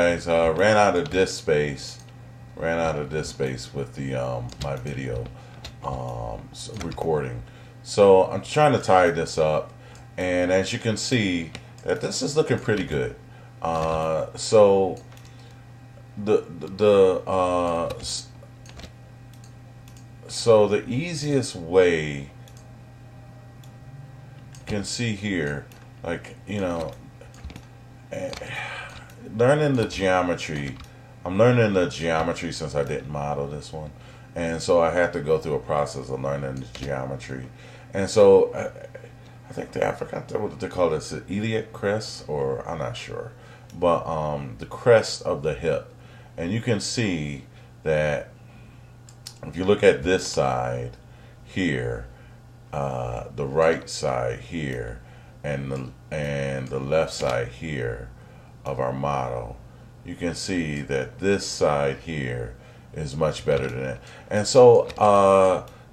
guys, ran out of disk space. Ran out of disk space with the my video recording. So I'm trying to tie this up, and as you can see, that this is looking pretty good. So the easiest way you can see here, like, you know, learning the geometry. I'm learning the geometry since I didn't model this one, and so I had to go through a process of learning the geometry. And so I think I forgot what they call this, the iliac crest, or I'm not sure, but the crest of the hip. And you can see that if you look at this side here, the right side here, and the left side here of our model, you can see that this side here is much better than it. And so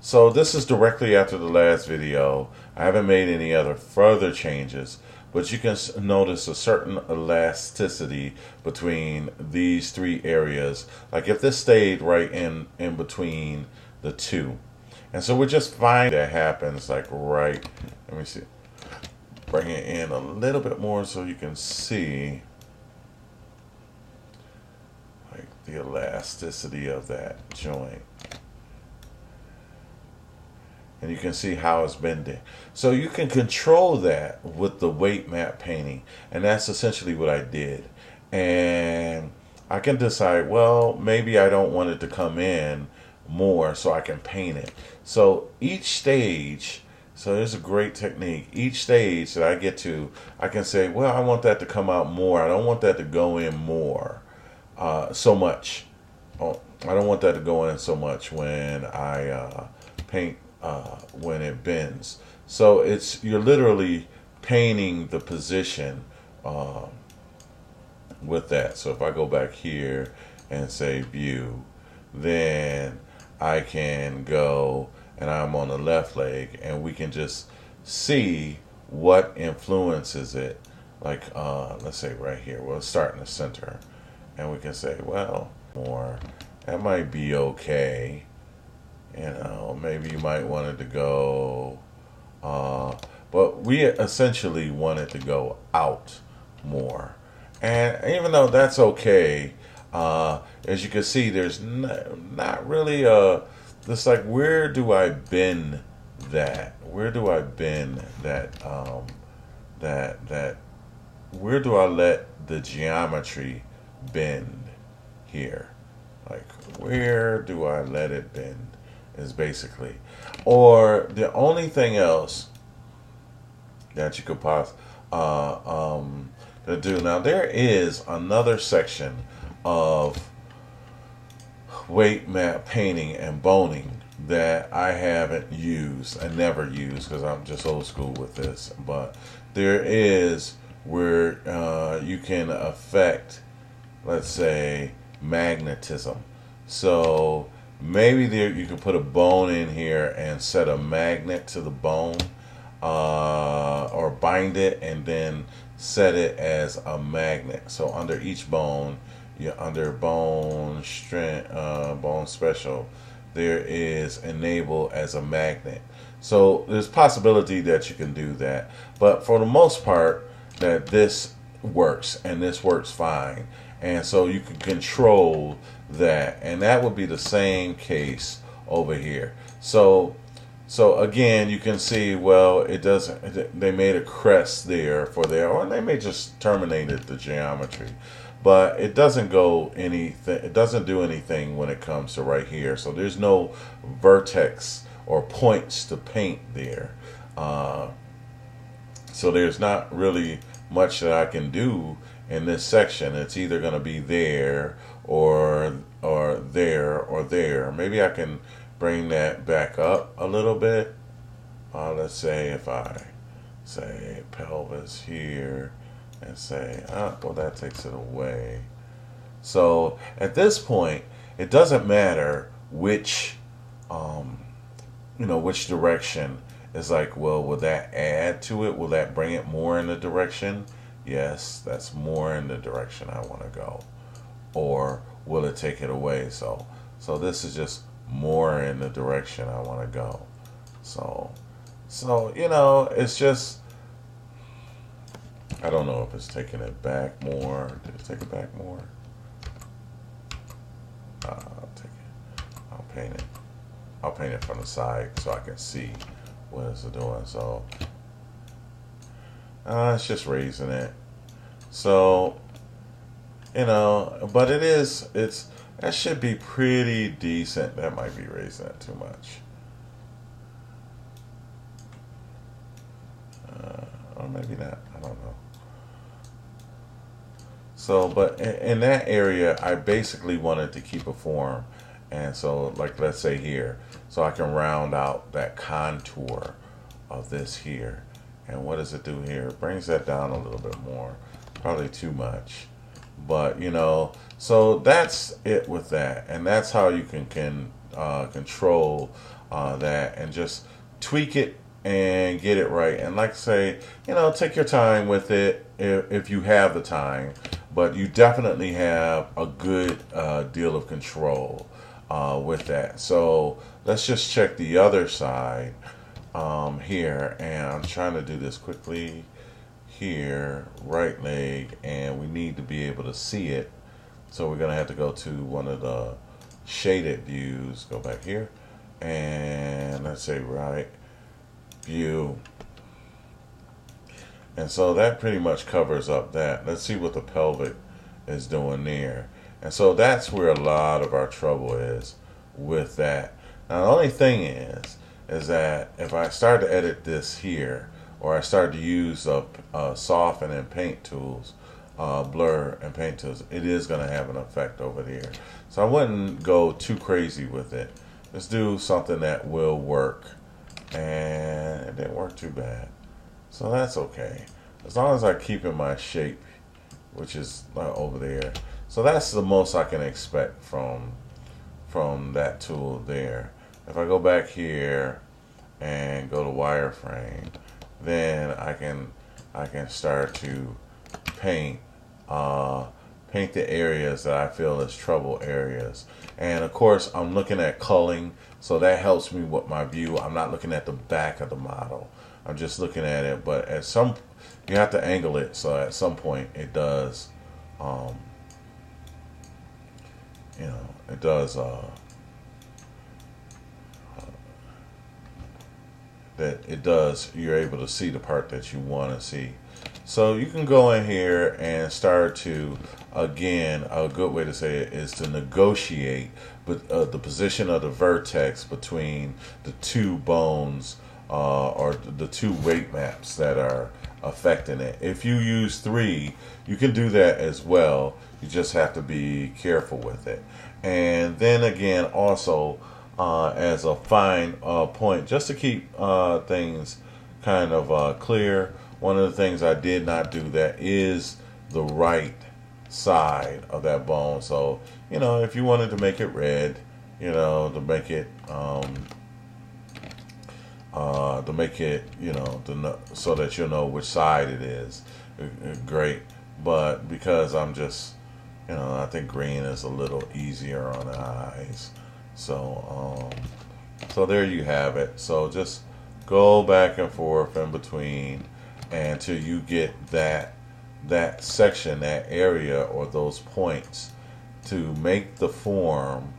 so this is directly after the last video. I haven't made any other further changes, but you can notice a certain elasticity between these three areas. Like if this stayed right in between the two. And so we're just finding that happens like right, let me see, bring it in a little bit more so you can see like the elasticity of that joint. And you can see how it's bending. So you can control that with the weight map painting. And that's essentially what I did. And I can decide, well, maybe I don't want it to come in more, so I can paint it. So each stage, so there's a great technique. Each stage that I get to, I can say, well, I want that to come out more. I don't want that to go in more, so much. Oh, I don't want that to go in so much when I paint when it bends. So you're literally painting the position with that. So if I go back here and say view, then I can go and I'm on the left leg, and we can just see what influences it. Like let's say right here, we'll start in the center, and we can say, well, more, that might be okay. You know, maybe you might want it to go, but we essentially want it to go out more. And even though that's okay, as you can see, there's not really it's like, where do I bend that? Where do I bend that? Where do I let the geometry bend here? Like, where do I let it bend? Is basically, or the only thing else that you could possibly do. Now there is another section of weight map painting and boning that I haven't used and never used because I'm just old school with this. But there is where you can affect, let's say, magnetism. So maybe there you can put a bone in here and set a magnet to the bone, or bind it and then set it as a magnet. So under each bone, under bone strength, bone special, there is enable as a magnet. So there's possibility that you can do that, but for the most part, that this works, and this works fine. And so you can control that, and that would be the same case over here. So again, you can see, well, it doesn't, they made a crest there for there, or they may just terminated the geometry, but it doesn't go anything, it doesn't do anything when it comes to right here. So there's no vertex or points to paint there. So there's not really much that I can do in this section. It's either going to be there or there or there. Maybe I can bring that back up a little bit. Let's say if I say pelvis here and say, well, that takes it away. So at this point, it doesn't matter which which direction. It's like, well, will that add to it? Will that bring it more in the direction? Yes, that's more in the direction I want to go. or will it take it away? So this is just more in the direction I want to go. So you know, it's just, I don't know if it's taking it back more. Did it take it back more? I'll take it. I'll paint it. I'll paint it from the side so I can see what it's doing. So it's just raising it. So, you know, but that should be pretty decent. That might be raising it too much. Or maybe not. I don't know. So, but in that area, I basically wanted to keep a form. And so, like, let's say here, so I can round out that contour of this here. And what does it do here? It brings that down a little bit more. Probably too much. But, you know, so that's it with that. And that's how you can control that and just tweak it and get it right. And like I say, you know, take your time with it if you have the time. But you definitely have a good deal of control with that. So let's just check the other side here. And I'm trying to do this quickly here, right leg. And we need to be able to see it. So we're going to have to go to one of the shaded views. Go back here. And let's say right view. And so that pretty much covers up that. Let's see what the pelvic is doing there. And so that's where a lot of our trouble is with that. Now the only thing is that if I start to edit this here, or I start to use soften and paint tools, blur and paint tools, it is going to have an effect over there. So I wouldn't go too crazy with it. Let's do something that will work. And it didn't work too bad. So that's okay. As long as I keep in my shape, which is over there. So that's the most I can expect from that tool there. If I go back here and go to wireframe, then I can start to paint the areas that I feel is trouble areas. And of course I'm looking at culling, so that helps me with my view. I'm not looking at the back of the model. I'm just looking at it, but you have to angle it, so at some point it does you know, it does you're able to see the part that you want to see. So you can go in here and start to, again, a good way to say it is to negotiate the position of the vertex between the two bones or the two weight maps that are affecting it. If you use 3, you can do that as well. You just have to be careful with it. And then again, also as a fine point, just to keep things kind of clear, one of the things I did not do that is the right side of that bone. So, you know, if you wanted to make it red, you know, to make it you know, so that you'll know which side it is, great. But because I'm just, you know, I think green is a little easier on the eyes. So so there you have it. So just go back and forth in between until you get that section, that area, or those points to make the form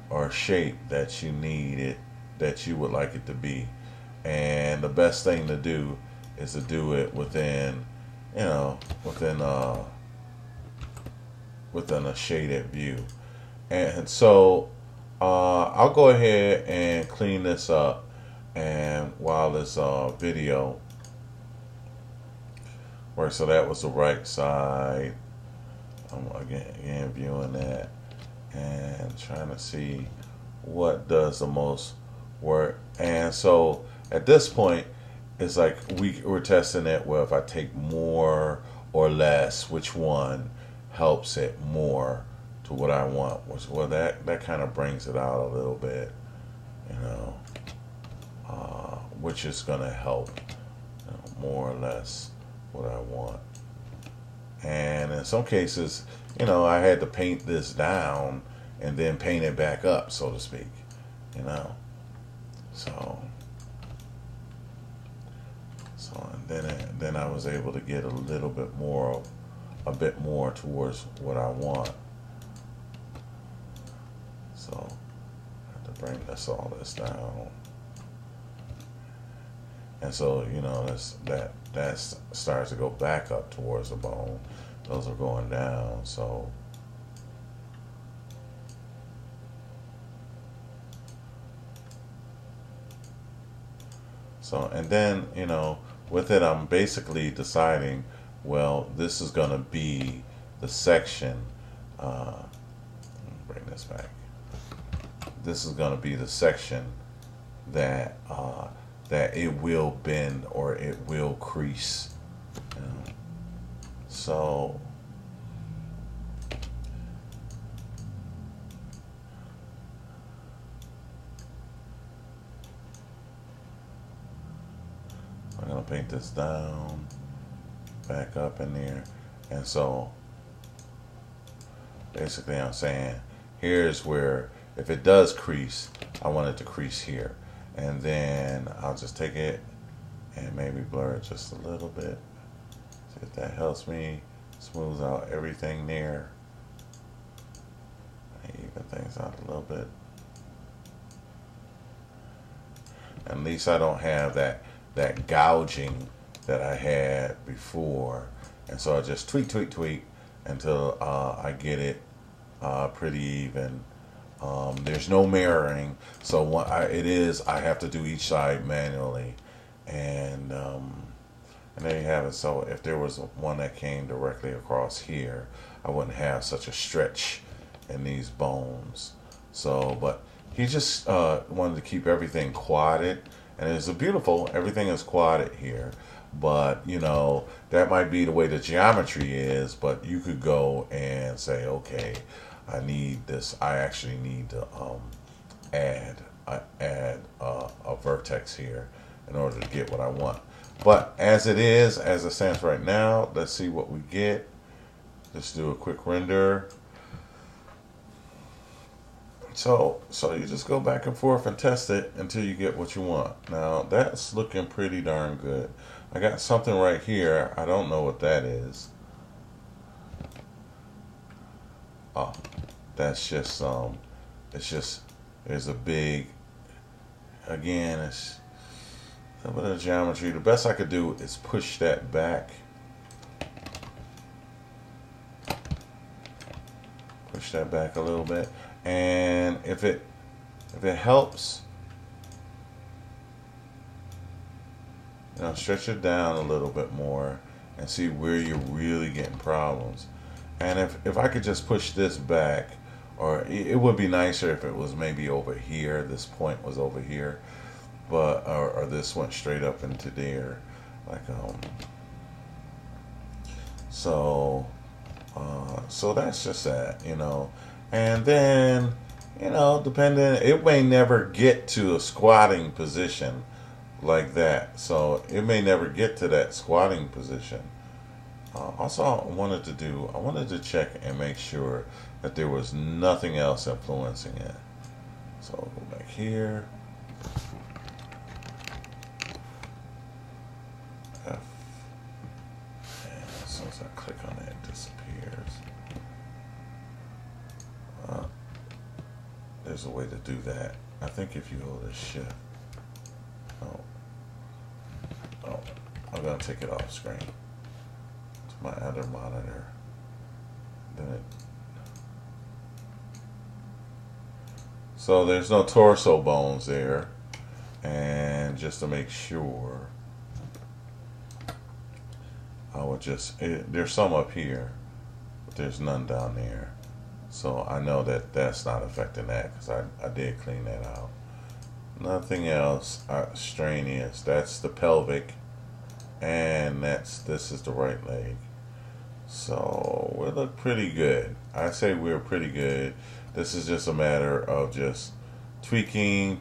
or shape that you need it, that you would like it to be. And the best thing to do is to do it within, you know, within a shaded view. And so I'll go ahead and clean this up, and while this video works. So that was the right side. I'm again viewing that and trying to see what does the most work. And so at this point, it's like we're testing it. Well, if I take more or less, which one helps it more to what I want? Well, that kind of brings it out a little bit, you know, which is going to help, you know, more or less what I want. And in some cases, you know, I had to paint this down and then paint it back up, so to speak, you know. So and then I was able to get a little bit more, a bit more towards what I want. So I have to bring all this down. And so, you know, that starts to go back up towards the bone. Those are going down. So and then, you know, with it, I'm basically deciding, well, this is going to be the section. Bring this back. This is going to be the section that that it will bend or it will crease. You know? So I'm going to paint this down, back up in there. And so basically I'm saying, here's where, if it does crease, I want it to crease here. And then I'll just take it and maybe blur it just a little bit. See if that helps me smooth out everything there. Even things out a little bit. At least I don't have that gouging that I had before. And so I just tweak until I get it pretty even. There's no mirroring, so I have to do each side manually, and there you have it. So if there was one that came directly across here, I wouldn't have such a stretch in these bones. So, but he just wanted to keep everything quadded, and it's a beautiful. Everything is quadded here, but you know that might be the way the geometry is. But you could go and say, okay, I need this. I actually need to add a vertex here in order to get what I want. But as it is, as it stands right now, let's see what we get. Let's do a quick render. So you just go back and forth and test it until you get what you want. Now that's looking pretty darn good. I got something right here. I don't know what that is. Oh, that's just it's just, there's a big, again, it's a bit of geometry. The best I could do is push that back. Push that back a little bit. And if it helps, you know, stretch it down a little bit more and see where you're really getting problems. And if I could just push this back, or it would be nicer if it was maybe over here, this point was over here, but or this went straight up into there, like so that's just that, you know. And then, you know, depending, it may never get to a squatting position like that. So it may never get to that squatting position. Also, I wanted to check and make sure that there was nothing else influencing it. So I'll go back here. F. And as soon as I click on it, it disappears. There's a way to do that. I think if you hold a shift. Oh, I'm gonna take it off screen to my other monitor. So there's no torso bones there, and just to make sure, I would just, there's some up here, but there's none down there. So I know that that's not affecting that because I did clean that out. Nothing else strenuous. That's the pelvic, and this is the right leg. So we look pretty good. I say we're pretty good. This is just a matter of just tweaking.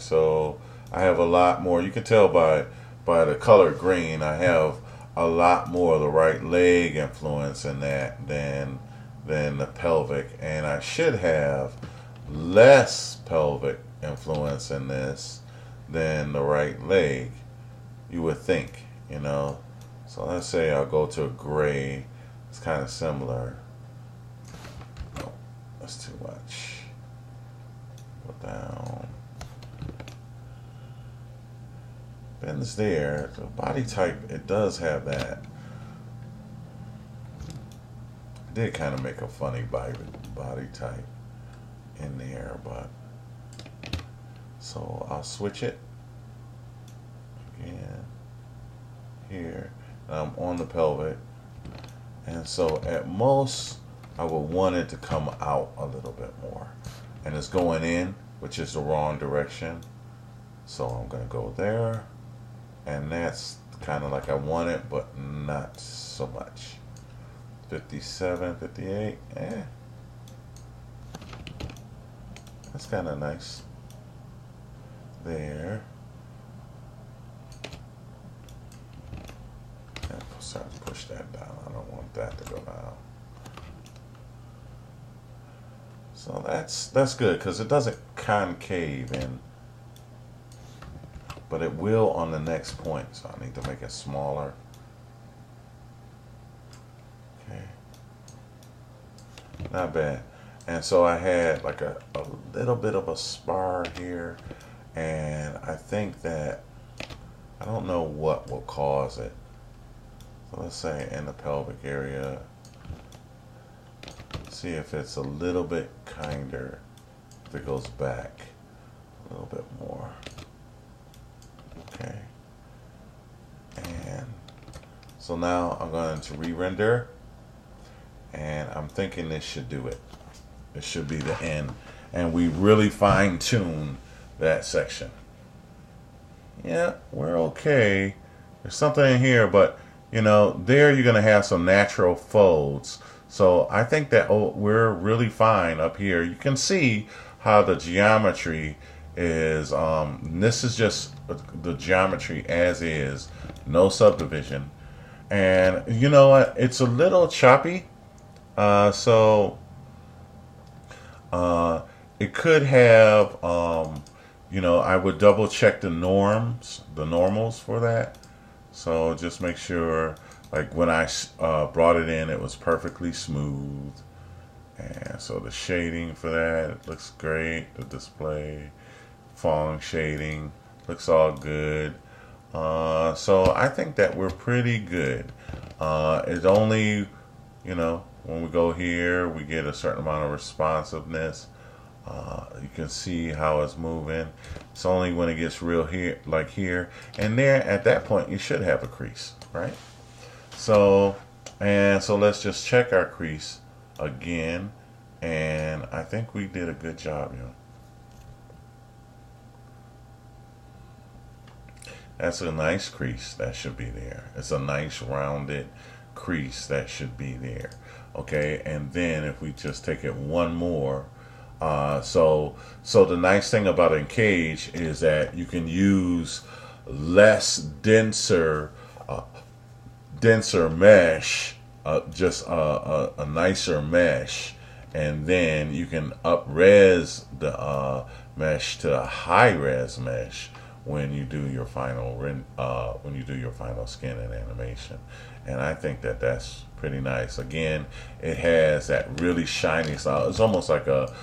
So I have a lot more. You can tell by the color green, I have a lot more of the right leg influence in that than than the pelvic, and I should have less pelvic influence in this than the right leg, you would think, you know. So let's say I'll go to a gray. It's kind of similar. No, that's too much. Go down. Bends there. The body type, it does have that. It did kind of make a funny body type in there, but so I'll switch it again here. I'm on the pelvic, and so at most I would want it to come out a little bit more, and it's going in, which is the wrong direction. So I'm gonna go there, and that's kind of like I want it, but not so much. 57, 58, that's kind of nice there. And start to push that down. I don't want that to go down. So that's good because it doesn't concave in, but it will on the next point. So I need to make it smaller. Okay, not bad. And so I had like a little bit of a spar here, and I think that I don't know what will cause it. So let's say in the pelvic area, see if it's a little bit kinder, if it goes back a little bit more. Okay. And so now I'm going to re-render, and I'm thinking this should do it. It should be the end. And we really fine-tune that section. Yeah, we're okay. There's something in here, but you know, there you're going to have some natural folds. So I think that we're really fine up here. You can see how the geometry is. This is just the geometry as is, no subdivision. And you know what? It's a little choppy. So it could have, you know, I would double check the normals for that. So just make sure, like when I brought it in, it was perfectly smooth. And so the shading for that, it looks great. The display, Fong shading, looks all good. So I think that we're pretty good. It's only, you know, when we go here, we get a certain amount of responsiveness. You can see how it's moving. It's only when it gets real here, like here and there. At that point, you should have a crease, right? So, and so let's just check our crease again, and I think we did a good job, you know. That's a nice crease that should be there. It's a nice rounded crease that should be there. Okay, and then if we just take it one more. So the nice thing about Encage is that you can use less denser mesh, just a nicer mesh, and then you can up-res the mesh to a high-res mesh when you do your final skin and animation. And I think that that's pretty nice. Again, it has that really shiny style. It's almost like a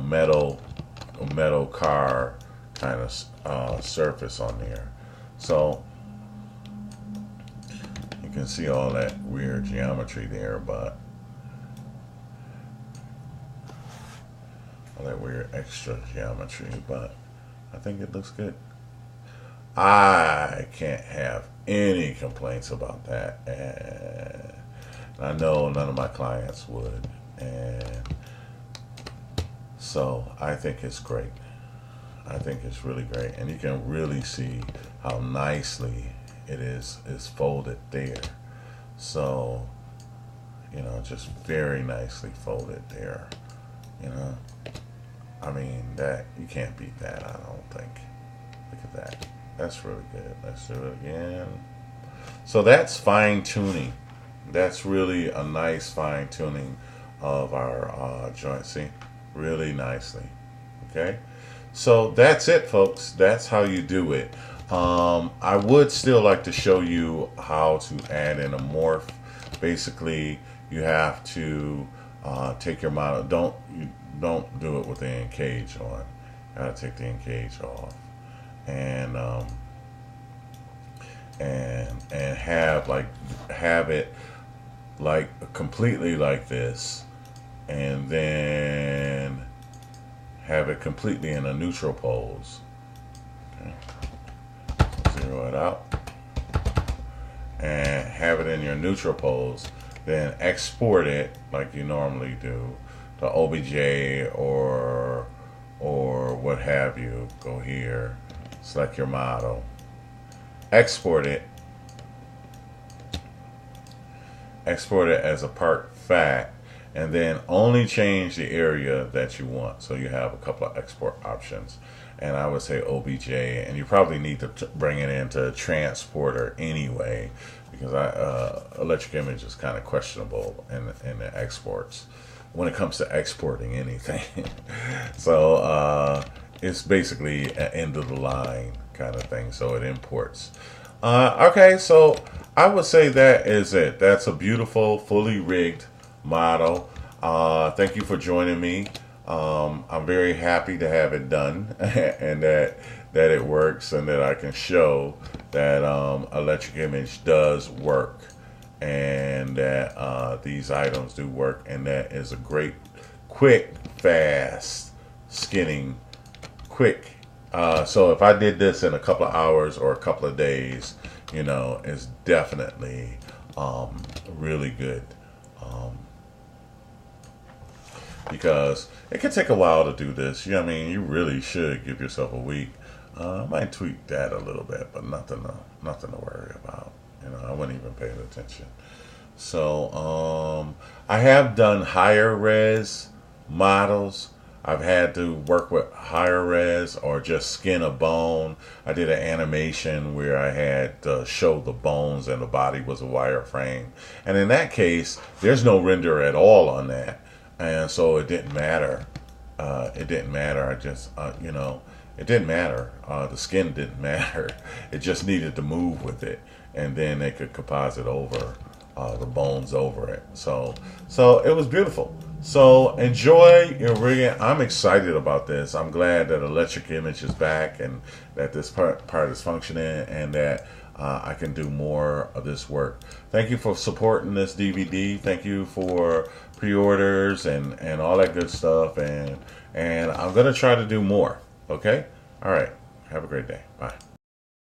metal car kind of surface on there. So you can see all that weird geometry there, but all that weird extra geometry, but I think it looks good. I can't have any complaints about that, and I know none of my clients would, and so I think it's great. I think it's really great, and you can really see how nicely it is folded there. So, you know, just very nicely folded there. You know, I mean, that you can't beat that, I don't think. Look at that. That's really good. Let's do it again. So that's fine tuning. That's really a nice fine tuning of our joint. See, really nicely. Okay, so that's it, folks. That's how you do it. I would still like to show you how to add in a morph. Basically, you have to take your model. Don't do it with the encage on. Gotta take the encage off, and have it like completely like this, and then have it completely in a neutral pose. Okay. Zero it out and have it in your neutral pose. Then export it like you normally do to OBJ or what have you. Go here, select your model, export it as a part fact, and then only change the area that you want. So you have a couple of export options, and I would say OBJ, and you probably need to bring it into transporter anyway, because electric image is kind of questionable in the exports when it comes to exporting anything. So it's basically an end of the line kind of thing, so it imports. Okay, so I would say that is it. That's a beautiful, fully rigged model. Thank you for joining me. I'm very happy to have it done and that it works, and that I can show that electric image does work, and that these items do work, and that is a great, quick, fast skinning, quick. So if I did this in a couple of hours or a couple of days, you know, it's definitely really good. Because it can take a while to do this. You know what I mean? You really should give yourself a week. I might tweak that a little bit, but nothing to worry about. You know, I wasn't even paying attention. So I have done higher res models. I've had to work with higher res or just skin a bone. I did an animation where I had to show the bones and the body was a wireframe. And in that case, there's no render at all on that. And so it didn't matter. It didn't matter. I just, you know, it didn't matter. The skin didn't matter. It just needed to move with it. And then they could composite over the bones over it. So it was beautiful. So enjoy your rigging. I'm excited about this. I'm glad that electric image is back, and that this part is functioning, and that I can do more of this work. Thank you for supporting this DVD. Thank you for pre-orders and all that good stuff. And I'm going to try to do more. Okay? All right. Have a great day. Bye.